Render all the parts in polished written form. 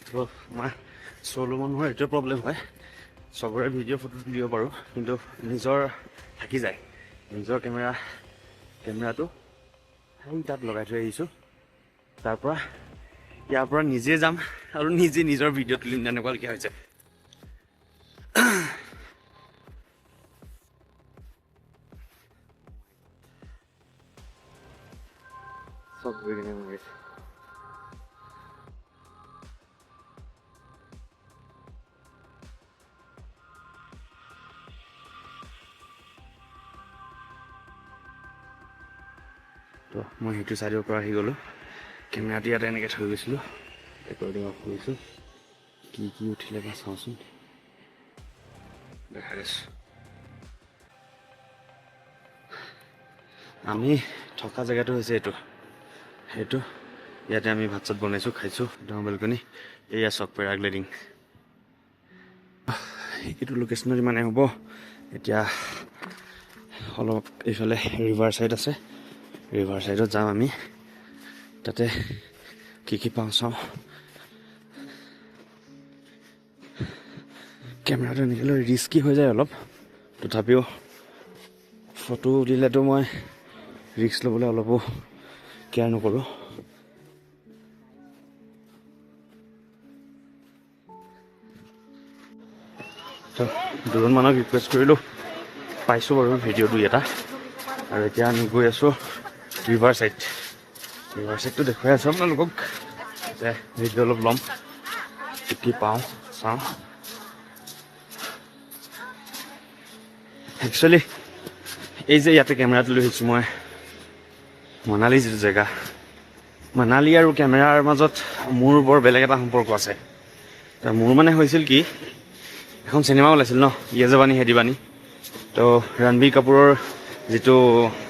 তো আমাৰ চলো মানুহৰ এইটোৱে প্ৰব্লেম হয়, চবৰে ভিডিঅ' ফটো তুলিব পাৰোঁ কিন্তু নিজৰ থাকি যায়। নিজৰ কেমেৰাটো সেই তাত লগাই থৈ আহিছোঁ। ইয়াৰ পৰা নিজে যাম আৰু নিজে নিজৰ ভিডিঅ' তুলিম, তেনেকুৱালৈকে হৈছে। চব গৈ কিনে হৈ গৈছে। তো মই সেইটো ছাইডৰ পৰা আহি গ'লোঁ, কেমেৰাটো ইয়াতে এনেকৈ থৈ গৈছিলোঁ, ৰেকৰ্ডিং অফ কৰিছোঁ। কি উঠিলে বা চাওঁচোন, দেখা দিছোঁ। আমি থকা জেগাটো হৈছে সেইটো ইয়াতে আমি ভাত চাত বনাইছোঁ, খাইছোঁ, ডাঙৰ বেলকনি। এয়া চক পেৰাগ্লাইডিং, এইটো লোকেশ্যনত ইমানে হ'ব। এতিয়া অলপ এইফালে ৰিভাৰ ছাইড আছে, ৰিভাৰ ছাইডত যাম আমি, তাতে কি পাওঁ চাওঁ। কেমেৰাটো এনেকৈ লৈ ৰিস্কি হৈ যায় অলপ, তথাপিও ফটো উঠিলেতো মই ৰিস্ক ল'বলৈ অলপো কেয়াৰ নকৰোঁ। তো দুজন মানুহক ৰিকুৱেষ্ট কৰিলোঁ, পাইছোঁ বাৰু ভিডিঅ' দুই এটা। আৰু এতিয়া আমি গৈ আছোঁ ৰিভাৰ ছাইডটো দেখুৱাই আছোঁ আপোনালোকক, যে ভিডিঅ' অলপ ল'ম, কি পাওঁ চাওঁ। একচুৱেলি এই যে ইয়াতে কেমেৰাটো লৈ আহিছোঁ মই, মানালী যিটো জেগা, মানালী আৰু কেমেৰাৰ মাজত মোৰ বৰ বেলেগ এটা সম্পৰ্ক আছে। মোৰ মানে হৈছিল কি, এখন চিনেমা ওলাইছিল ন, ইয়ে জাবানী হে দিৱানী। তো ৰণবীৰ কাপুৰৰ যিটো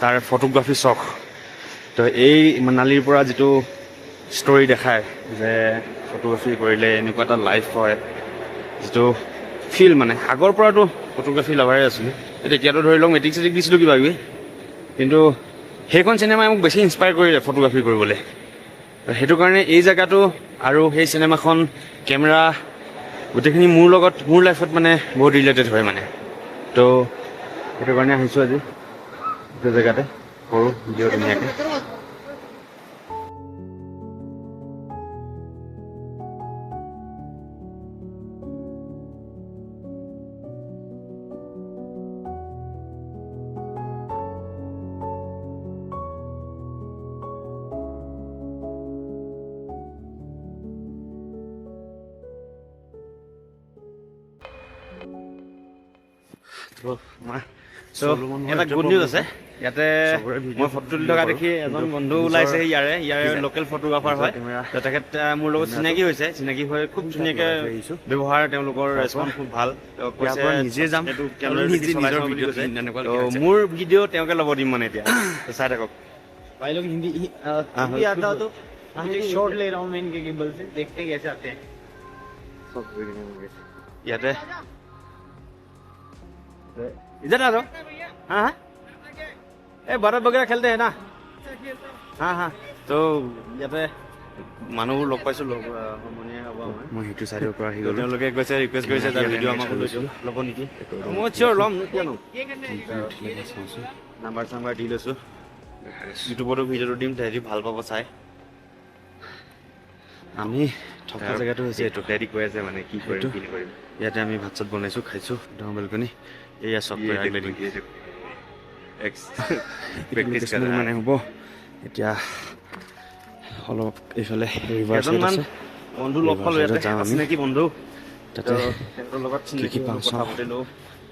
তাৰ ফটোগ্ৰাফী চখ, তো এই মানালীৰ পৰা যিটো ষ্টৰি দেখায় যে ফটোগ্ৰাফী কৰিলে এনেকুৱা এটা লাইফ হয়, যিটো ফিল মানে আগৰ পৰাতো ফটোগ্ৰাফী লাভাৰে আছিলোঁ। তেতিয়াতো ধৰি লওক মেট্ৰিক চেট্ৰিক দিছিলোঁ কিবা কিবি, কিন্তু সেইখন চিনেমাই মোক বেছি ইনস্পায়াৰ কৰিলে ফটোগ্ৰাফী কৰিবলৈ। সেইটো কাৰণে এই জেগাটো আৰু সেই চিনেমাখন, কেমেৰা, গোটেইখিনি মোৰ লাইফত মানে বহুত ৰিলেটেড হয় মানে। তো সেইটো কাৰণে আহিছোঁ আজি এইটো জেগাতে, কৰোঁ ভিডিঅ' ধুনীয়াকৈ। এটা গুড নিউজ আছে ইয়াতে, মই ফটো তুলি থকা দেখি এজন বন্ধু ওলাইছে, ইয়াৰে লোকেল ফটোগ্ৰাফাৰ হয়। তেখেত মোৰ লগত চিনাকি হৈ খুব ধুনীয়াকৈ ব্যৱহাৰ, তেওঁলোকৰ ৰেচপন্স খুব ভাল। নিজে যাম, মোৰ ভিডিঅ' তেওঁকে ল'ব দিম মানে এতিয়া, চাই থাকক। भाई लोग हिंदी आता हो तो शॉर्ट ले रहा हूँ मैं इनके गिम्बल से, देखते कैसे आते हैं। ইয়াতে इधर आ जाओ। हाँ ए बर्फ वगैरह खेलते हैं ना। हाँ তো ইয়াতে মানুহবোৰ লগ পাইছোঁ, সমনীয়া হ'ব। মই সেইটো ছাইডৰ পৰা আহি গ'লোঁ, তেওঁলোকে কৈছে ৰিকুৱেষ্ট কৰিছে তাৰ ভিডিঅ' আমাক ল'ব নেকি। মই চিয়'ৰ ল'ম, কিয়নো নাম্বাৰ দি লৈছোঁ। ইউটিউবতো ভিডিঅ'টো দিম, তেহেঁতি ভাল পাব চাই। আমি থকা জেগাটো হৈছে এইটো, তেহেঁতি কৈ আছে মানে কি কৰিম কি নকৰিম। ইয়াতে আমি ভাত চাত বনাইছোঁ, খাইছোঁ, ডাঙৰ বেলকনি। এয়া চক পেৰাগ্লাইডিং মানে হ'ব। এতিয়া অলপ এইফালে ৰিভাৰ ছাইড আছে, বন্ধু লগ পালোঁ ইয়াতে, চিনাকি বন্ধু। তাতে সিহঁতৰ লগত কি পাওঁ কথা পাতিলোঁ,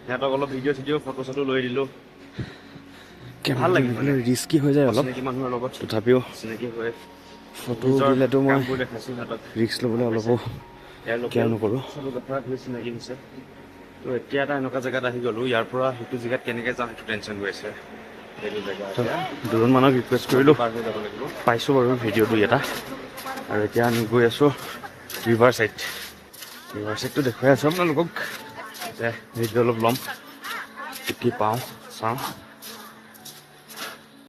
সিহঁতক অলপ ভিডিঅ' চিডিঅ' ফটো চটো লৈ দিলোঁ। ভাল লাগিল, মানে ৰিস্কি হৈ যায় অলপ, চিনাকি মানুহৰ লগত, তথাপিও চিনাকি হৈ ফটো উঠিলেতো মই ৰিস্ক ল'বলৈ অলপো কেয়াৰ নকৰোঁ। চিনাকি হৈছে। তো এতিয়া এটা এনেকুৱা জেগাত আহি গ'লোঁ, ইয়াৰ পৰা সেইটো জেগাত কেনেকৈ যাম সেইটো টেনশ্যন হৈ আছে। সেইটো জেগা দুজন মানুহক ৰিকুৱেষ্ট কৰিলোঁ, পাইছোঁ বাৰু ভিডিঅ' দুই এটা। আৰু এতিয়া আমি গৈ আছোঁ ৰিভাৰ ছাইডটো দেখুৱাই আছোঁ আপোনালোকক, যে ভিডিঅ' অলপ ল'ম, কি পাওঁ চাওঁ।